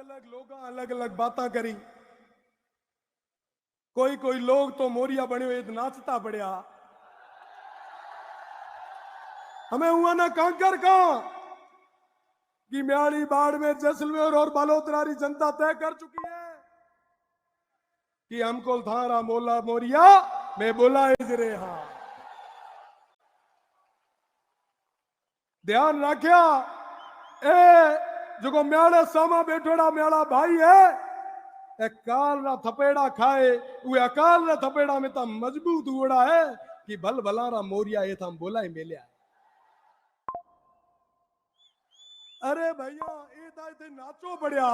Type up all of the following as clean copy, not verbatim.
अलग लोग अलग अलग बातें करी। कोई कोई लोग तो मोरिया बने हुए नाचता पड़िया। हमें हुआ ना कांकर का कि म्याली बाड़मेर जैसलमेर और बालोतरारी जनता तय कर चुकी है कि हमको थारा मोला मोरिया मैं बोला इजरे। हाँ, ध्यान रखिया ए जो म्याले सामा बैठोड़ा म्याला भाई है काल ना थपेड़ा खाए वे अकाल ना थपेड़ा में तो मजबूत हुआ है कि भल भलारा मोरिया ये था बोला ही मेलिया। अरे भैया ये थे नाचो बढ़िया।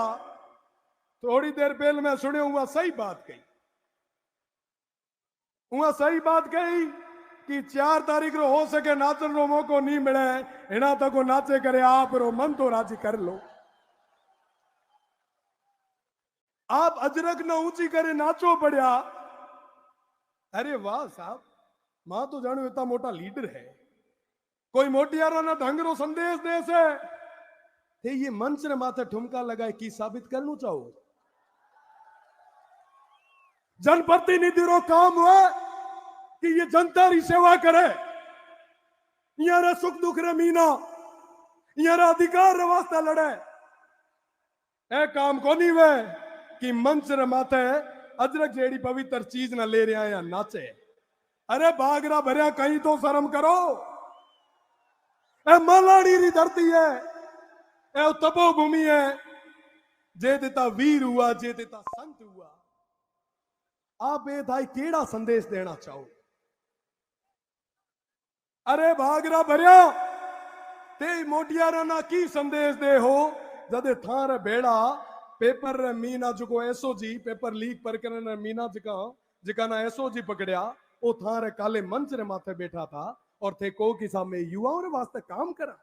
थोड़ी देर पहले मैं सुने हुआ सही बात कही। हुआ सही बात कही कि 4 तारीख रो हो सके नाचन रो मौको नहीं मिले एना तक को नाचे करे आप रो मन तो राजी कर लो। आप अजरक न ऊंची करे नाचो पड़िया। अरे वाह साहब, मां तो जानो इतना मोटा लीडर है। कोई मोटियारा ना ढंग रो संदेश दे से ते ये मंच ने माथे ठुमका लगाए की साबित करना चाहो। जनप्रतिनिधि रो काम हुआ कि ये जनता री सेवा करे। यार सुख दुख रे मीना यार अधिकार रे वास्ते लड़े। ए काम को नहीं वे कि मंच रे माथे अजरक जेड़ी पवित्र चीज ना ले रहा या नाचे। अरे बागरा भरिया कहीं तो शर्म करो। ए मलाड़ी री धरती है, ए तपोभूमि है जे देता वीर हुआ जे देता संत हुआ। आप ये थाई केड़ा संदेश देना चाहो। अरे भागरा भरिया ते मोटियारा ना की संदेश दे हो जदे थारे बेड़ा पेपर रे मीना जो एसओजी पेपर लीक प्रकरण रे मीना जिका ना एसओजी पकड़िया वो थारे काले मंच रे माथे बैठा था और थे को कि साहब मैं युवाओं रे वास्ते काम करा।